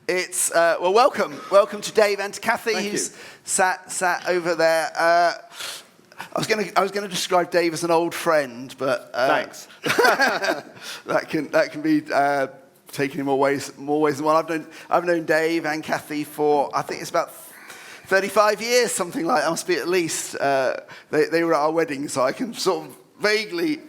It's welcome to Dave and to Kathy, who's sat over there. I was going to describe Dave as an old friend, but thanks. that can be taken in more ways than one. I've known Dave and Kathy for, I think it's about 35 years, something like that. Must be at least. They were at our wedding, so I can sort of vaguely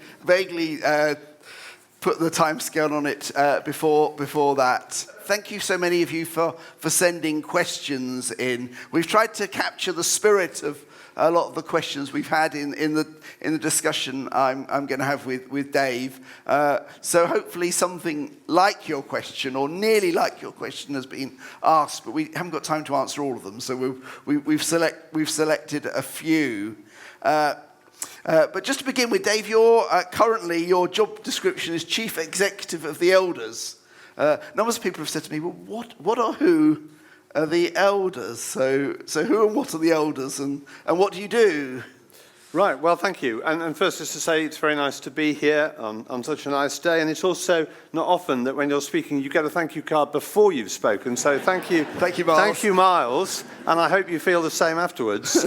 put the time scale on it before that. Thank you so many of you for sending questions in. We've tried to capture the spirit of a lot of the questions we've had in the discussion I'm going to have with Dave. So hopefully something like your question or nearly like your question has been asked, but we haven't got time to answer all of them. So we've selected a few. But just to begin with, Dave, currently your job description is Chief Executive of the Elders. Numbers of people have said to me, well, who are the elders? So who and what are the elders, and what do you do? Right, well, thank you. And first, just to say it's very nice to be here on such a nice day. And it's also not often that when you're speaking, you get a thank you card before you've spoken. So thank you. Thank you, Miles. Thank you, Miles. And I hope you feel the same afterwards.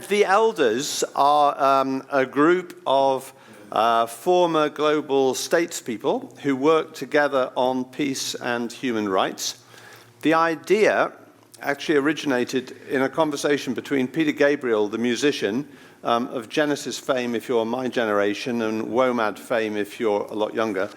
The elders are a group of former global statespeople who work together on peace and human rights. The idea actually originated in a conversation between Peter Gabriel, the musician, of Genesis fame if you're my generation, and WOMAD fame if you're a lot younger,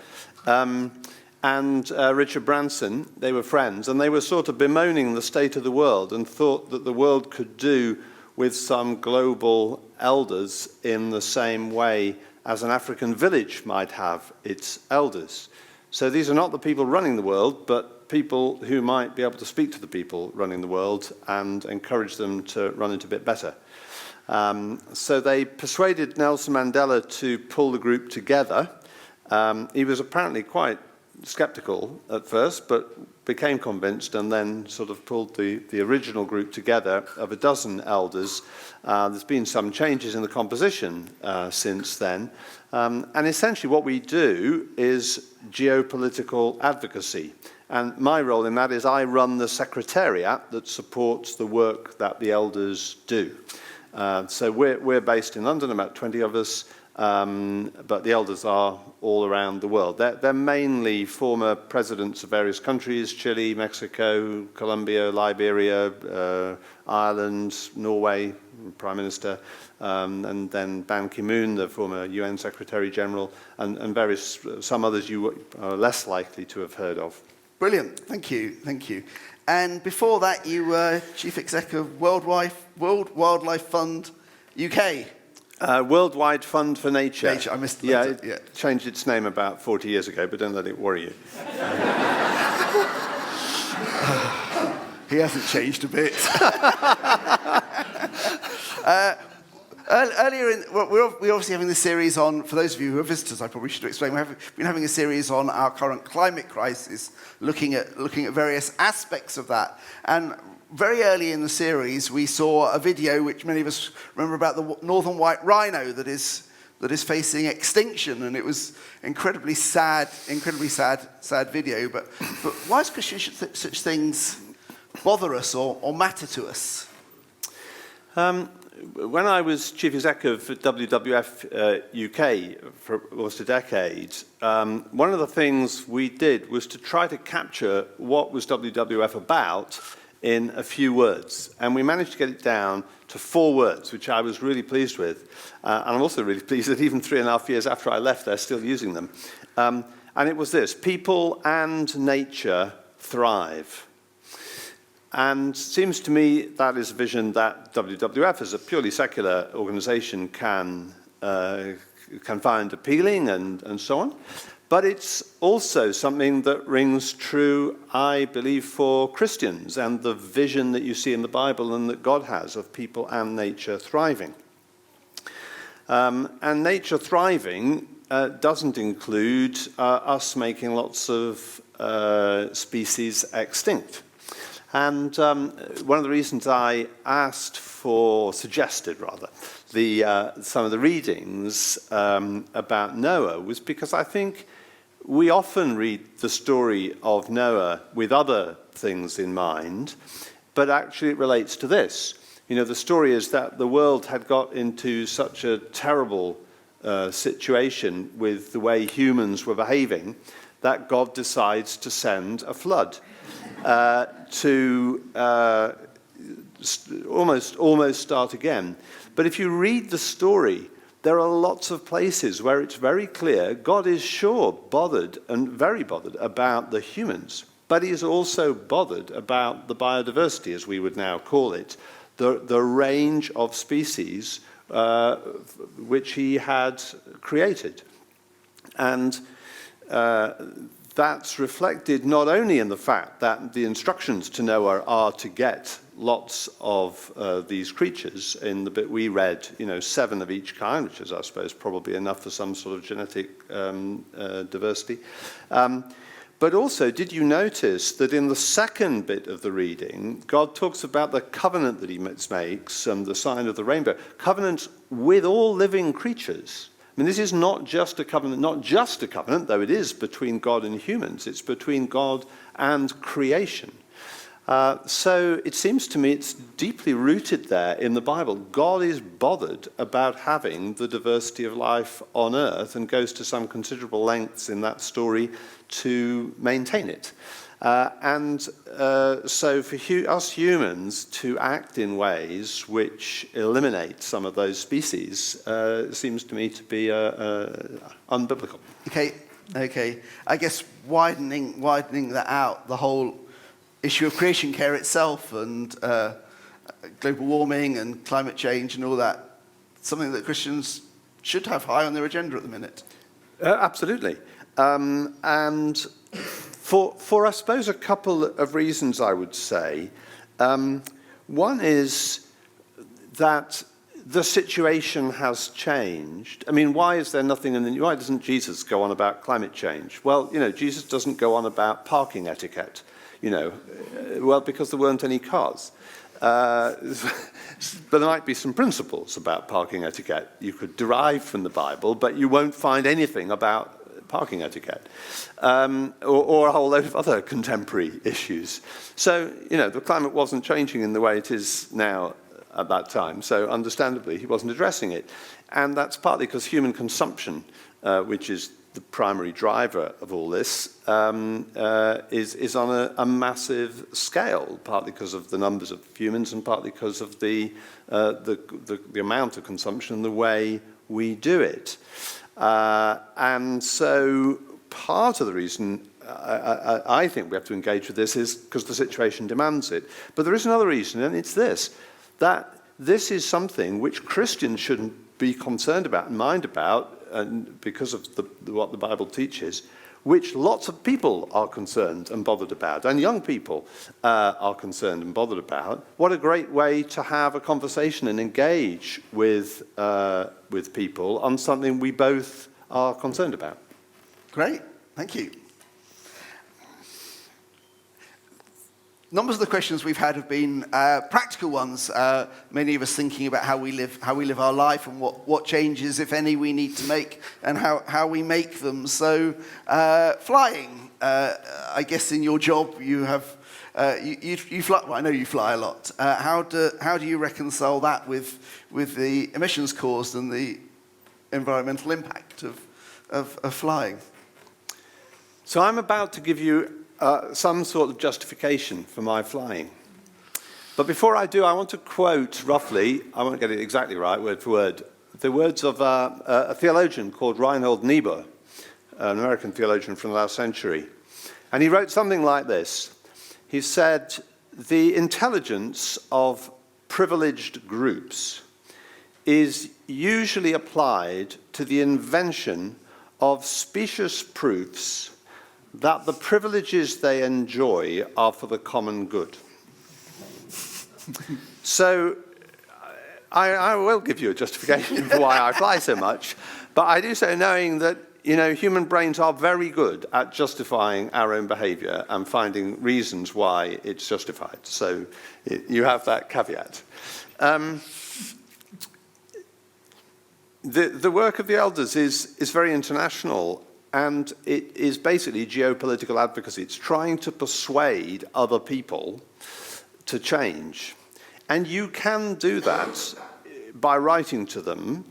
and Richard Branson. They were friends, and they were sort of bemoaning the state of the world and thought that the world could do with some global elders in the same way as an African village might have its elders. So these are not the people running the world, but people who might be able to speak to the people running the world and encourage them to run it a bit better. So they persuaded Nelson Mandela to pull the group together. He was apparently quite skeptical at first, but became convinced and then sort of pulled the original group together of a dozen elders. There's been some changes in the composition since then. And essentially what we do is geopolitical advocacy. And my role in that is I run the secretariat that supports the work that the elders do. So we're based in London, about 20 of us. But the elders are all around the world. They're mainly former presidents of various countries: Chile, Mexico, Colombia, Liberia, Ireland, Norway, Prime Minister, and then Ban Ki-moon, the former UN Secretary General, and some others you are less likely to have heard of. Brilliant, thank you. And before that, you were Chief Executive of World Wildlife Fund UK. Worldwide Fund for Nature. I missed the letter. It changed its name about 40 years ago, but don't let it worry you. He hasn't changed a bit. Earlier, we're obviously having this series on, for those of you who are visitors, I probably should explain, we've been having a series on our current climate crisis, looking at various aspects of that. And very early in the series, we saw a video which many of us remember about the northern white rhino that is facing extinction, and it was incredibly sad video. But why is Christian such things bother us or matter to us? When I was Chief Executive at WWF UK for almost a decade, one of the things we did was to try to capture what was WWF about in a few words. And we managed to get it down to 4 words, which I was really pleased with. And I'm also really pleased that even 3.5 years after I left, they're still using them. And it was this: people and nature thrive. And it seems to me that is a vision that WWF, as a purely secular organization, can find appealing and so on. But it's also something that rings true, I believe, for Christians and the vision that you see in the Bible and that God has of people and nature thriving. And nature thriving doesn't include us making lots of species extinct. And one of the reasons I suggested some of the readings about Noah was because I think we often read the story of Noah with other things in mind, but actually it relates to this. The story is that the world had got into such a terrible situation with the way humans were behaving that God decides to send a flood to almost start again. But if you read the story, there are lots of places where it's very clear God is sure bothered and very bothered about the humans, but he is also bothered about the biodiversity, as we would now call it, the range of species which he had created. And that's reflected not only in the fact that the instructions to Noah are to get lots of these creatures. In the bit we read, 7 of each kind, which is, I suppose, probably enough for some sort of genetic diversity. But also, did you notice that in the second bit of the reading, God talks about the covenant that he makes, the sign of the rainbow, covenant with all living creatures. I mean, this is not just a covenant, though it is between God and humans. It's between God and creation. So it seems to me it's deeply rooted there in the Bible. God is bothered about having the diversity of life on earth and goes to some considerable lengths in that story to maintain it. So for us humans to act in ways which eliminate some of those species seems to me to be unbiblical. Okay. I guess widening that out, the whole issue of creation care itself and global warming and climate change and all that, something that Christians should have high on their agenda at the minute. Absolutely. And for I suppose a couple of reasons, I would say. One is that the situation has changed. I mean, why doesn't Jesus go on about climate change? Well, Jesus doesn't go on about parking etiquette. Because there weren't any cars. But there might be some principles about parking etiquette you could derive from the Bible, but you won't find anything about parking etiquette or a whole load of other contemporary issues. So, the climate wasn't changing in the way it is now at that time. So, understandably, he wasn't addressing it. And that's partly because human consumption, which is the primary driver of all this, is on a massive scale, partly because of the numbers of humans and partly because of the amount of consumption and the way we do it. And so part of the reason I think we have to engage with this is because the situation demands it. But there is another reason, and it's this, that this is something which Christians shouldn't be concerned about and mind about, and because of what the Bible teaches, which lots of people are concerned and bothered about, and young people are concerned and bothered about. What a great way to have a conversation and engage with people on something we both are concerned about. Great, thank you. Numbers of the questions we've had have been practical ones. Many of us thinking about how we live our life and what changes, if any, we need to make and how we make them. So, flying. I guess in your job you have you fly. Well, I know you fly a lot. How do you reconcile that with the emissions caused and the environmental impact of flying? So I'm about to give you some sort of justification for my flying. But before I do, I want to quote roughly, I won't get it exactly right, word for word, the words of a theologian called Reinhold Niebuhr, an American theologian from the last century. And he wrote something like this. He said, "The intelligence of privileged groups is usually applied to the invention of specious proofs that the privileges they enjoy are for the common good." So I will give you a justification for why I fly so much, but I do so knowing that human brains are very good at justifying our own behavior and finding reasons why it's justified. So you have that caveat. The work of the elders is very international. And it is basically geopolitical advocacy. It's trying to persuade other people to change. And you can do that by writing to them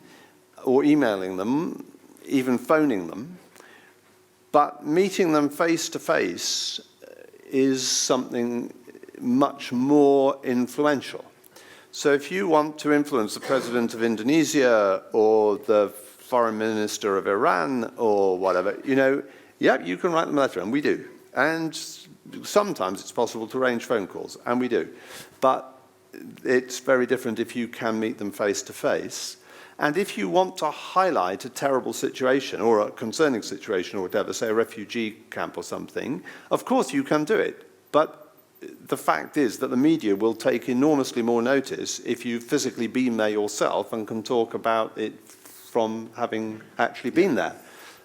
or emailing them, even phoning them. But meeting them face to face is something much more influential. So if you want to influence the president of Indonesia or the foreign minister of Iran or whatever, yeah, you can write them a letter, and we do. And sometimes it's possible to arrange phone calls, and we do. But it's very different if you can meet them face to face. And if you want to highlight a terrible situation or a concerning situation or whatever, say a refugee camp or something, of course you can do it. But the fact is that the media will take enormously more notice if you've physically been there yourself and can talk about it from having actually been there.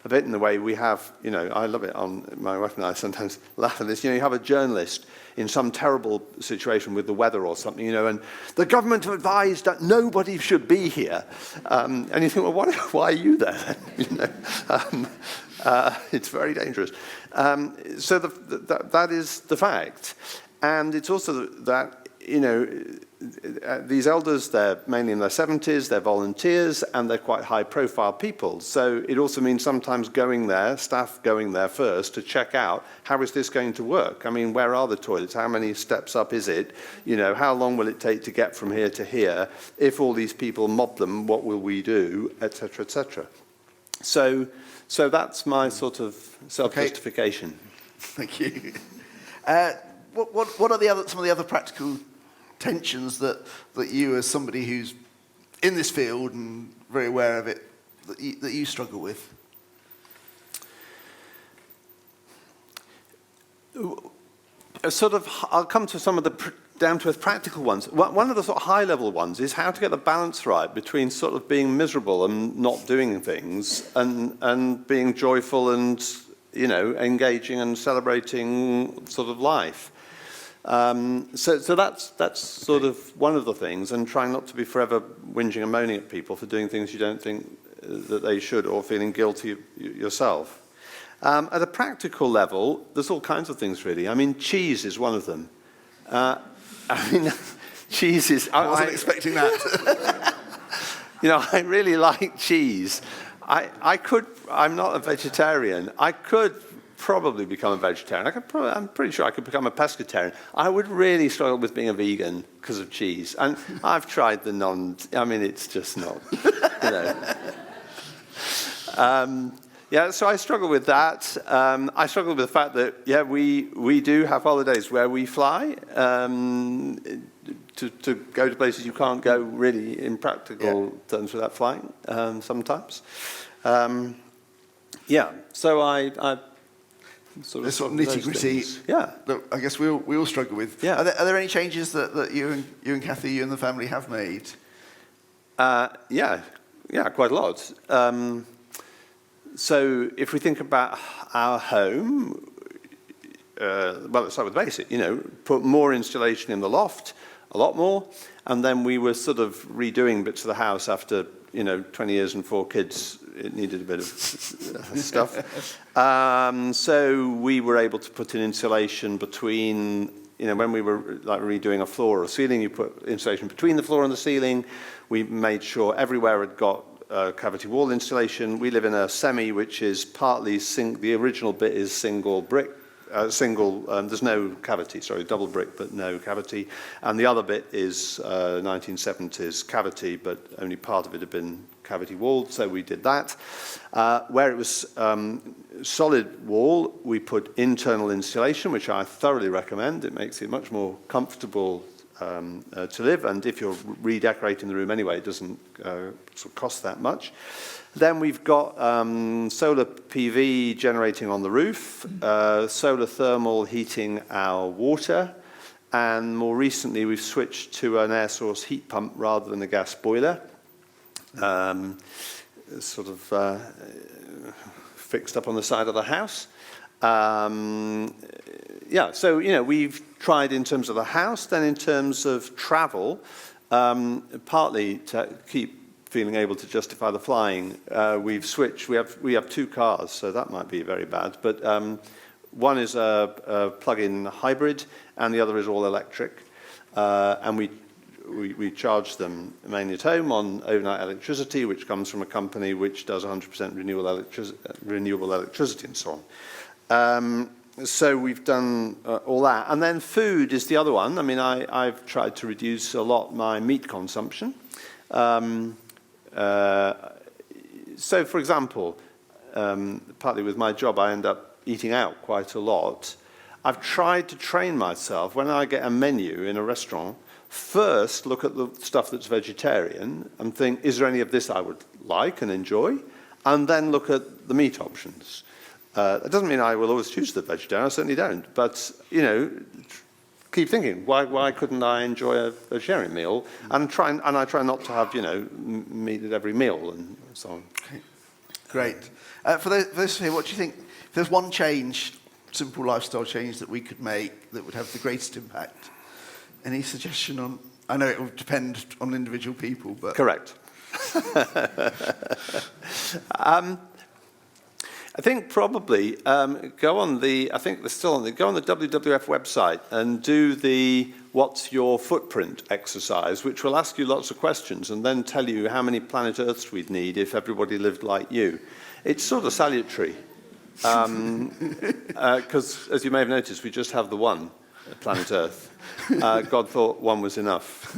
A bit in the way we have, I love it, my wife and I sometimes laugh at this, you have a journalist in some terrible situation with the weather or something, and the government have advised that nobody should be here. And you think, well, why are you there then? It's very dangerous. So that is the fact. And it's also that, these elders, they're mainly in their 70s, they're volunteers, and they're quite high-profile people. So it also means sometimes staff going there first to check out, how is this going to work? I mean, where are the toilets? How many steps up is it? How long will it take to get from here to here? If all these people mob them, what will we do? Et cetera, et cetera. So that's my sort of self-justification. Okay. Thank you. What are some of the other practical tensions that you, as somebody who's in this field and very aware of it, that you struggle with? I'll come to some of the down-to-earth practical ones. One of the sort of high-level ones is how to get the balance right between sort of being miserable and not doing things and being joyful and, engaging and celebrating sort of life. So that's sort of one of the things, and trying not to be forever whinging and moaning at people for doing things you don't think that they should, or feeling guilty yourself. At a practical level, there's all kinds of things really. I mean, cheese is one of them. Cheese is... I wasn't expecting that. I really like cheese. I'm not a vegetarian. I could probably become a vegetarian. I'm pretty sure I could become a pescatarian. I would really struggle with being a vegan because of cheese. And I've tried it's just not, so I struggle with that. I struggle with the fact that, we do have holidays where we fly to go to places you can't go really in practical terms without flying sometimes. So I sort of nitty-gritty. Yeah. Look, I guess we all struggle with. Yeah. Are there any changes that you and Kathy, you and the family have made? Quite a lot. So if we think about our home, let's start with the basic. Put more insulation in the loft, a lot more, and then we were sort of redoing bits of the house after 20 years and 4 kids. It needed a bit of stuff. So we were able to put in insulation between, when we were like redoing a floor or a ceiling, you put insulation between the floor and the ceiling. We made sure everywhere had got cavity wall insulation. We live in a semi, which is partly the original bit is single brick. There's no cavity, double brick, but no cavity. And the other bit is 1970s cavity, but only part of it had been cavity walled, so we did that. Where it was solid wall, we put internal insulation, which I thoroughly recommend. It makes it much more comfortable to live, and if you're redecorating the room anyway, it doesn't sort of cost that much. Then we've got solar PV generating on the roof, solar thermal heating our water, and more recently we've switched to an air source heat pump rather than a gas boiler. Fixed up on the side of the house. So, we've tried in terms of the house, then in terms of travel, partly to keep feeling able to justify the flying, we've switched. We have two cars, so that might be very bad. But one is a plug-in hybrid, and the other is all electric. And we charge them mainly at home on overnight electricity, which comes from a company which does 100% renewable electricity and so on. So we've done all that. And then food is the other one. I mean, I've tried to reduce a lot my meat consumption. So, for example, partly with my job, I end up eating out quite a lot. I've tried to train myself, when I get a menu in a restaurant, first look at the stuff that's vegetarian and think, is there any of this I would like and enjoy? And then look at the meat options. That doesn't mean I will always choose the vegetarian, I certainly don't. But, you know, keep thinking, why couldn't I enjoy a vegetarian meal? And I try not to have, you know, meat at every meal and so on. Okay. Great. For those here, what do you think, if there's one change, simple lifestyle change that we could make that would have the greatest impact? Any suggestion on, I know it will depend on individual people, but... Correct. I think probably go on the WWF website and do the what's your footprint exercise, which will ask you lots of questions and then tell you how many planet Earths we'd need if everybody lived like you. It's sort of salutary, because as you may have noticed, we just have the one planet Earth. God thought one was enough.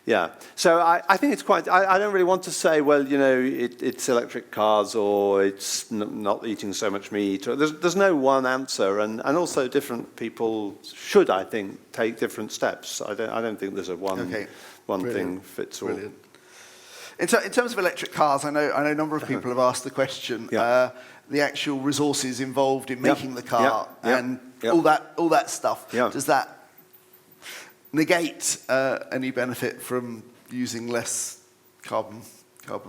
Yeah, so I think it's quite, I don't really want to say, well, you know, it's electric cars or it's not eating so much meat. Or there's no one answer, and also different people should, I think, take different steps. I don't think there's one thing fits all. Brilliant. In terms of electric cars, I know a number of people have asked the question, the actual resources involved in making the car and all that stuff. Does that negate any benefit from using less carbon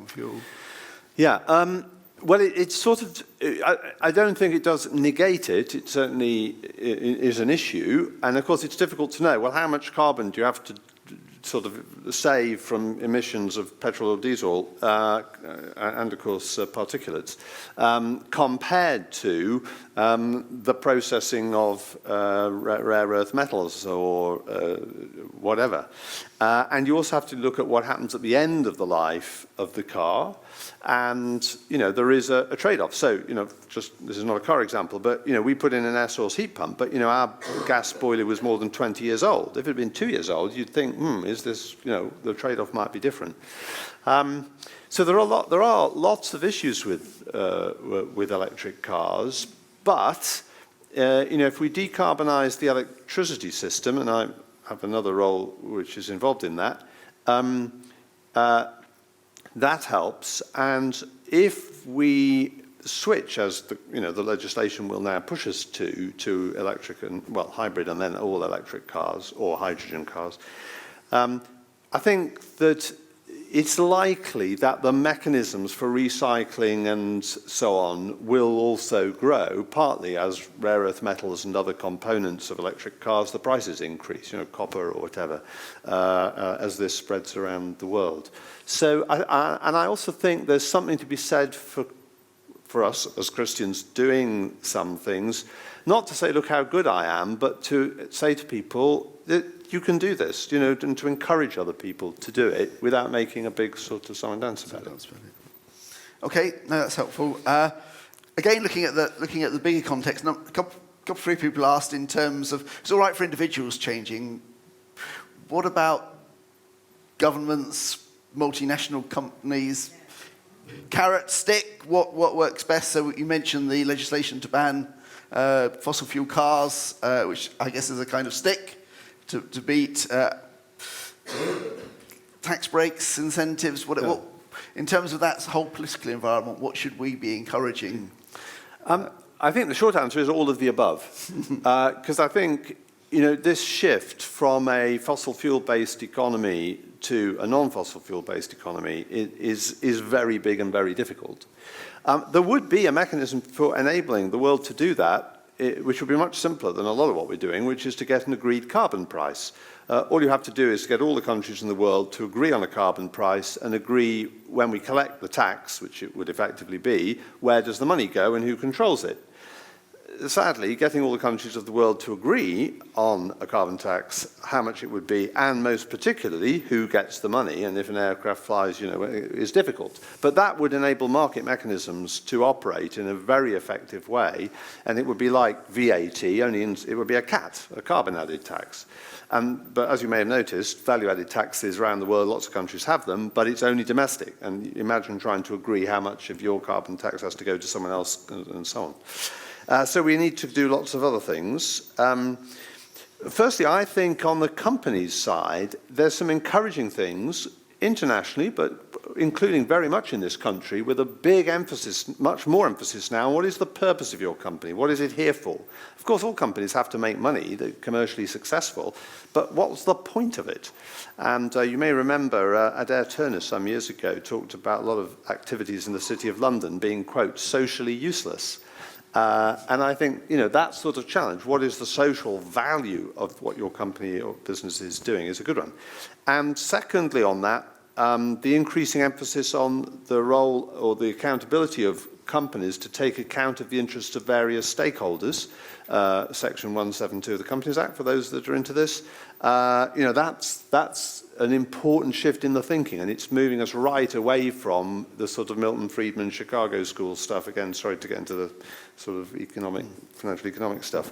fuel? Yeah, well, it's sort of, I don't think it does negate it. It certainly is an issue. And of course, it's difficult to know, well, how much carbon do you have to sort of save from emissions of petrol or diesel and, of course, particulates, compared to the processing of rare earth metals or whatever. And you also have to look at what happens at the end of the life of the car. And, you know, there is a trade-off. So, you know, just, this is not a car example, but, you know, we put in an air source heat pump, but, you know, our gas boiler was more than 20 years old. If it had been 2 years old, you'd think, is this, you know, the trade-off might be different. So there are lots of issues with electric cars, but, you know, if we decarbonize the electricity system, and I have another role which is involved in that, that helps. And if we switch, as the legislation will now push us to electric and, well, hybrid and then all electric cars or hydrogen cars, I think that it's likely that the mechanisms for recycling and so on will also grow, partly as rare earth metals and other components of electric cars, the prices increase, you know, copper or whatever, as this spreads around the world. So, and I also think there's something to be said for us as Christians doing some things, not to say, look how good I am, but to say to people that you can do this, you know, and to encourage other people to do it without making a big sort of song and dance about it. Okay, no, that's helpful. Again, looking at the bigger context, a couple three people asked in terms of, it's all right for individuals changing. What about governments, multinational companies? Carrot, stick, what works best? So you mentioned the legislation to ban fossil fuel cars, which I guess is a kind of stick to beat tax breaks, incentives. What in terms of that whole political environment, what should we be encouraging? I think the short answer is all of the above, because I think, you know, this shift from a fossil fuel-based economy to a non-fossil fuel-based economy is very big and very difficult. There would be a mechanism for enabling the world to do that which would be much simpler than a lot of what we're doing, which is to get an agreed carbon price. All you have to do is get all the countries in the world to agree on a carbon price and agree when we collect the tax, which it would effectively be, where does the money go and who controls it. Sadly, getting all the countries of the world to agree on a carbon tax, how much it would be, and most particularly, who gets the money, and if an aircraft flies, is difficult. But that would enable market mechanisms to operate in a very effective way, and it would be like VAT, only it would be a CAT, a carbon-added tax. But as you may have noticed, value-added taxes around the world, lots of countries have them, but it's only domestic. And imagine trying to agree how much of your carbon tax has to go to someone else, and so on. So we need to do lots of other things. Firstly, I think on the companies side, there's some encouraging things internationally, but including very much in this country, with a big emphasis, much more emphasis now, on what is the purpose of your company? What is it here for? Of course, all companies have to make money, they're commercially successful, but what's the point of it? And you may remember Adair Turner some years ago talked about a lot of activities in the City of London being, quote, socially useless. And I think, that sort of challenge, what is the social value of what your company or business is doing, is a good one. And secondly on that, the increasing emphasis on the role or the accountability of companies to take account of the interests of various stakeholders, Section 172 of the Companies Act, for those that are into this, that's an important shift in the thinking, and it's moving us right away from the sort of Milton Friedman Chicago School stuff. Again, sorry to get into the sort of financial economic stuff.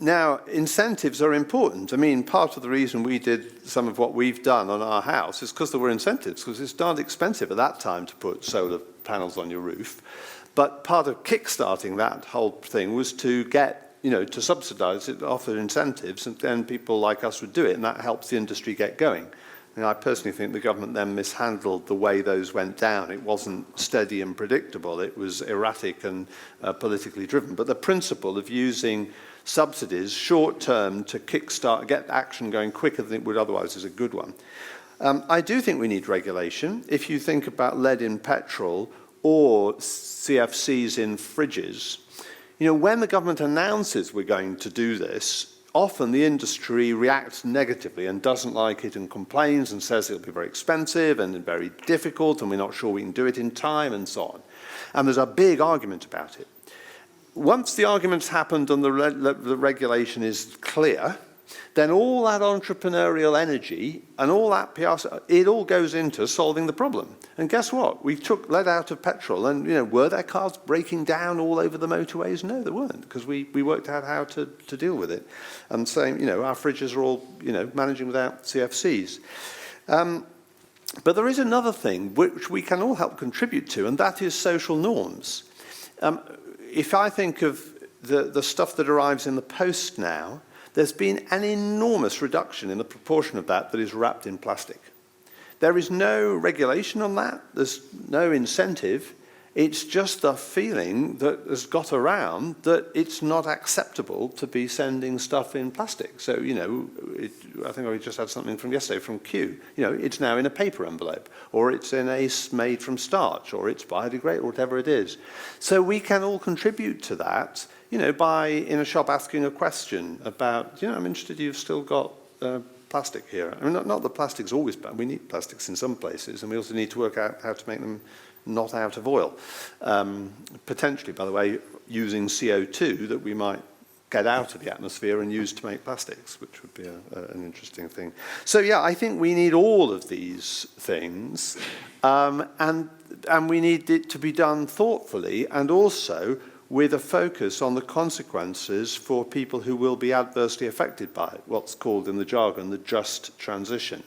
Now, incentives are important. I mean, part of the reason we did some of what we've done on our house is because there were incentives, because it's darned expensive at that time to put solar panels on your roof. But part of kickstarting that whole thing was to get, to subsidize it, offer incentives, and then people like us would do it, and that helps the industry get going. And I personally think the government then mishandled the way those went down. It wasn't steady and predictable. It was erratic and politically driven. But the principle of using subsidies short-term to kickstart, get action going quicker than it would otherwise is a good one. I do think we need regulation. If you think about lead in petrol or CFCs in fridges, when the government announces we're going to do this, often the industry reacts negatively and doesn't like it and complains and says it'll be very expensive and very difficult and we're not sure we can do it in time and so on. And there's a big argument about it. Once the argument's happened and the regulation is clear, then all that entrepreneurial energy and all that PR, it all goes into solving the problem. And guess what? We took lead out of petrol, and were there cars breaking down all over the motorways? No, there weren't, because we worked out how to deal with it. And saying, our fridges are all, managing without CFCs. But there is another thing which we can all help contribute to, and that is social norms. If I think of the stuff that arrives in the post now, there's been an enormous reduction in the proportion of that is wrapped in plastic. There is no regulation on that. There's no incentive. It's just a feeling that has got around that it's not acceptable to be sending stuff in plastic. So, I think we just had something from yesterday from Q. It's now in a paper envelope, or it's in a made from starch, or it's biodegradable, whatever it is. So we can all contribute to that, by in a shop asking a question about, I'm interested you've still got plastic here. I mean, not that plastic's always bad. We need plastics in some places, and we also need to work out how to make them not out of oil. Potentially, by the way, using CO2 that we might get out of the atmosphere and use to make plastics, which would be an interesting thing. So yeah, I think we need all of these things, and we need it to be done thoughtfully and also with a focus on the consequences for people who will be adversely affected by it, what's called in the jargon the just transition.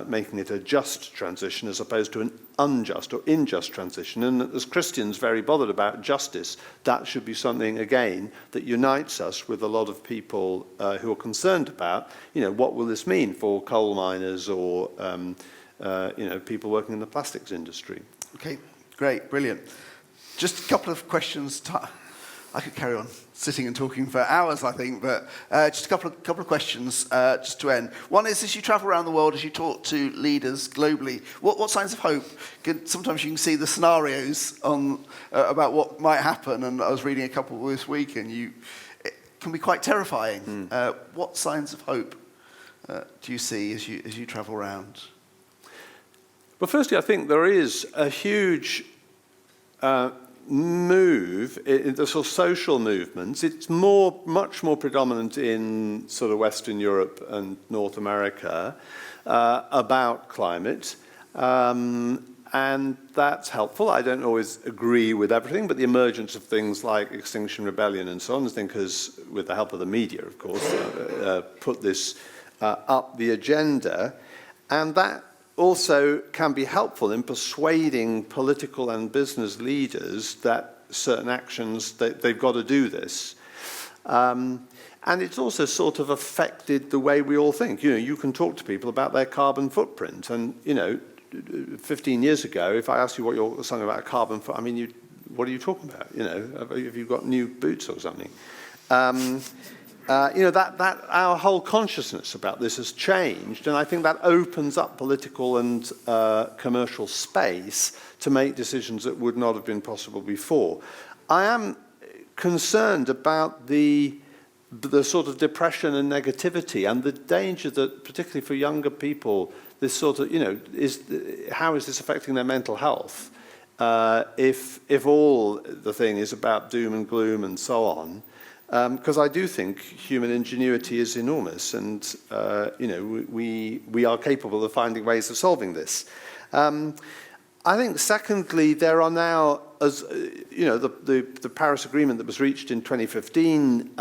Making it a just transition as opposed to an unjust or unjust transition. And as Christians very bothered about justice, that should be something, again, that unites us with a lot of people who are concerned about, what will this mean for coal miners or, people working in the plastics industry. Okay, great, brilliant. Just a couple of questions I could carry on sitting and talking for hours, I think, but just a couple of questions just to end. One is, as you travel around the world, as you talk to leaders globally, what signs of hope? Sometimes you can see the scenarios on about what might happen, and I was reading a couple this week, and it can be quite terrifying. What signs of hope do you see as you travel around? Well, firstly, I think there is a huge move in the sort of social movements. It's much more predominant in sort of Western Europe and North America about climate, and that's helpful. I don't always agree with everything, but the emergence of things like Extinction Rebellion and so on, I think has, with the help of the media, of course, put this up the agenda, and that also can be helpful in persuading political and business leaders that certain actions, they've got to do this. And it's also sort of affected the way we all think. You can talk to people about their carbon footprint, and 15 years ago, if I asked you something about carbon footprint, I mean, what are you talking about? Have you got new boots or something? That our whole consciousness about this has changed, and I think that opens up political and commercial space to make decisions that would not have been possible before. I am concerned about the sort of depression and negativity and the danger that, particularly for younger people, this sort of, how is this affecting their mental health? If all the thing is about doom and gloom and so on. Because I do think human ingenuity is enormous, and we are capable of finding ways of solving this. I think, secondly, there are now, as the Paris Agreement that was reached in 2015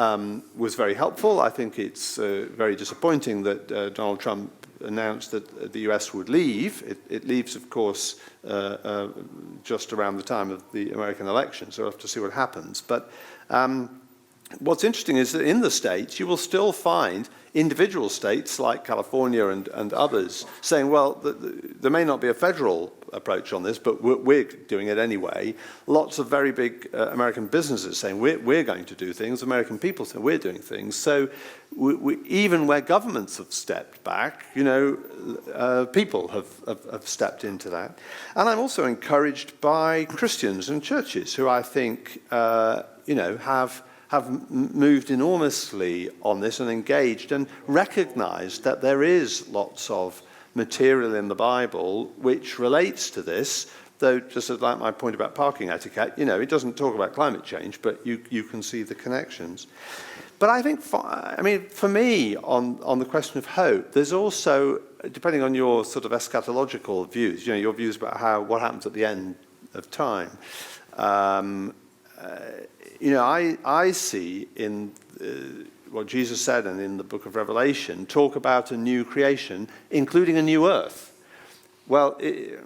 was very helpful. I think it's very disappointing that Donald Trump announced that the US would leave. It leaves, of course, just around the time of the American election, so we'll have to see what happens. But what's interesting is that in the States, you will still find individual states like California and others saying, well, there may not be a federal approach on this, but we're doing it anyway. Lots of very big American businesses saying, we're going to do things. American people saying, we're doing things. So even where governments have stepped back, people have stepped into that. And I'm also encouraged by Christians and churches who I think, have moved enormously on this and engaged and recognized that there is lots of material in the Bible which relates to this, though just like my point about parking etiquette, it doesn't talk about climate change, but you can see the connections. But I think, for me, on the question of hope, there's also, depending on your sort of eschatological views, your views about what happens at the end of time, I see in what Jesus said and in the book of Revelation, talk about a new creation, including a new earth. Well, I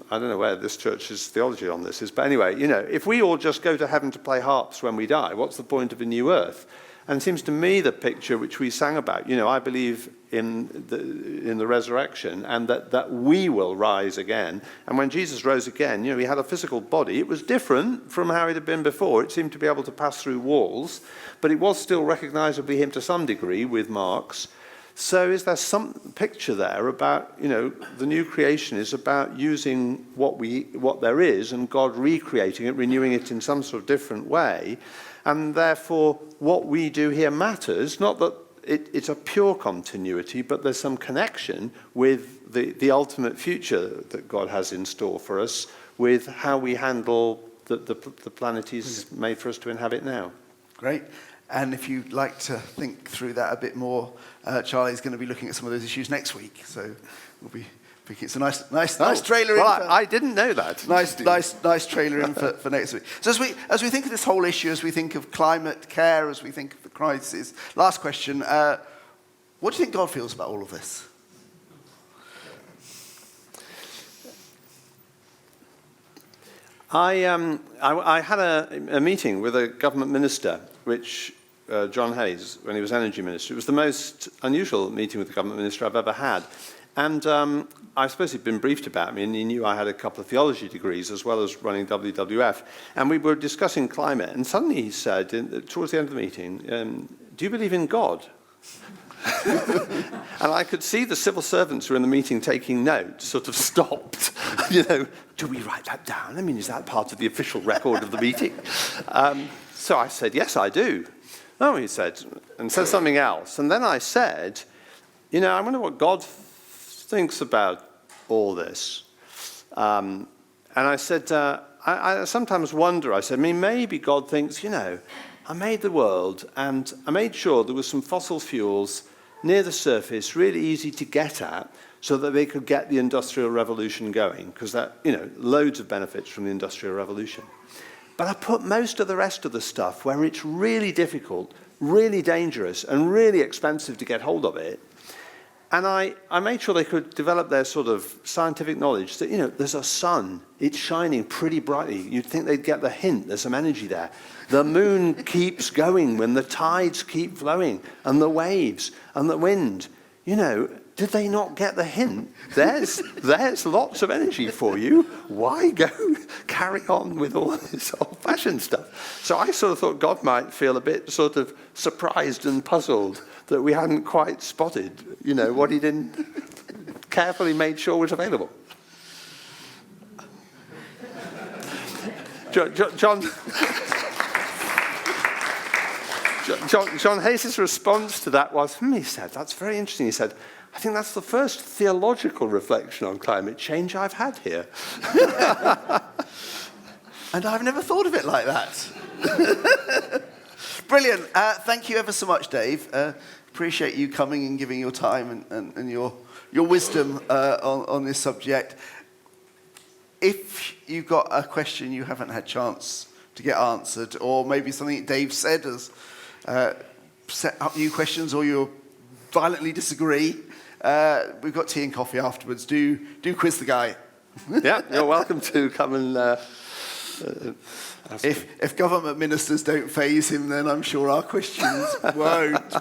don't know where this church's theology on this is, but anyway, if we all just go to heaven to play harps when we die, what's the point of a new earth? And it seems to me the picture which we sang about, I believe in the resurrection, and that we will rise again. And when Jesus rose again, he had a physical body. It was different from how it had been before. It seemed to be able to pass through walls, but it was still recognizably him to some degree with marks. So is there some picture there about, the new creation is about using what there is and God recreating it, renewing it in some sort of different way. And therefore, what we do here matters, not that it's a pure continuity, but there's some connection with the ultimate future that God has in store for us, with how we handle the planet he's made for us to inhabit now. Great. And if you'd like to think through that a bit more, Charlie's going to be looking at some of those issues next week. So we'll be thinking it's a nice trailer. Well, I didn't know that. Nice trailer in for next week. So as we think of this whole issue, as we think of climate care, as we think of the crisis, last question, what do you think God feels about all of this? I had a meeting with a government minister, which John Hayes, when he was energy minister, it was the most unusual meeting with the government minister I've ever had. And I suppose he'd been briefed about me, and he knew I had a couple of theology degrees as well as running WWF. And we were discussing climate, and suddenly he said, towards the end of the meeting, do you believe in God? And I could see the civil servants who were in the meeting taking notes sort of stopped. Do we write that down? I mean, is that part of the official record of the meeting? So I said, yes, I do. No, he said, and said something else. And then I said, I wonder what God thinks about all this. And I said, I sometimes wonder, I said, maybe God thinks, I made the world and I made sure there was some fossil fuels near the surface, really easy to get at, so that they could get the Industrial Revolution going, because that, loads of benefits from the Industrial Revolution. But I put most of the rest of the stuff where it's really difficult, really dangerous, and really expensive to get hold of it. And I made sure they could develop their sort of scientific knowledge that, there's a sun, it's shining pretty brightly. You'd think they'd get the hint, there's some energy there. The moon keeps going when the tides keep flowing, and the waves, and the wind. Did they not get the hint? There's lots of energy for you. Why go carry on with all this old-fashioned stuff? So I sort of thought God might feel a bit sort of surprised and puzzled that we hadn't quite spotted, what he didn't carefully made sure was available. John Hayes' response to that was, he said, that's very interesting. He said, I think that's the first theological reflection on climate change I've had here. And I've never thought of it like that. Brilliant. Thank you ever so much, Dave. Appreciate you coming and giving your time and your wisdom on this subject. If you've got a question you haven't had chance to get answered, or maybe something Dave said has set up new questions, or you violently disagree, we've got tea and coffee afterwards. Do quiz the guy. Yeah, you're welcome to come and... If government ministers don't faze him, then I'm sure our questions won't.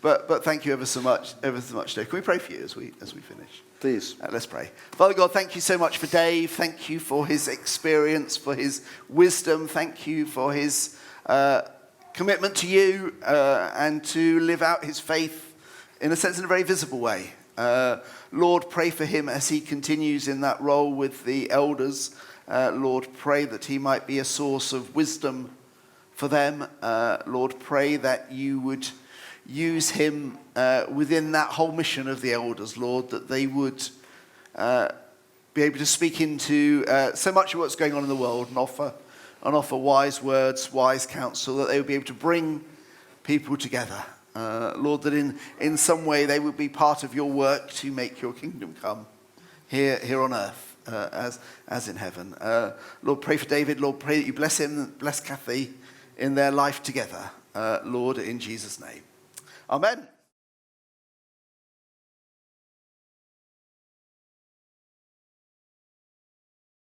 But thank you ever so much, Dave. Can we pray for you as we finish? Please. Let's pray. Father God, thank you so much for Dave. Thank you for his experience, for his wisdom. Thank you for his commitment to you and to live out his faith, in a sense, in a very visible way. Lord, pray for him as he continues in that role with the elders. Lord, pray that he might be a source of wisdom for them. Lord, pray that you would use him within that whole mission of the elders, Lord, that they would be able to speak into so much of what's going on in the world and offer wise words, wise counsel, that they would be able to bring people together. Lord, that in some way they would be part of your work to make your kingdom come here on earth. As in heaven. Lord, pray for David. Lord, pray that you bless him, bless Kathy in their life together. Lord, in Jesus' name. Amen.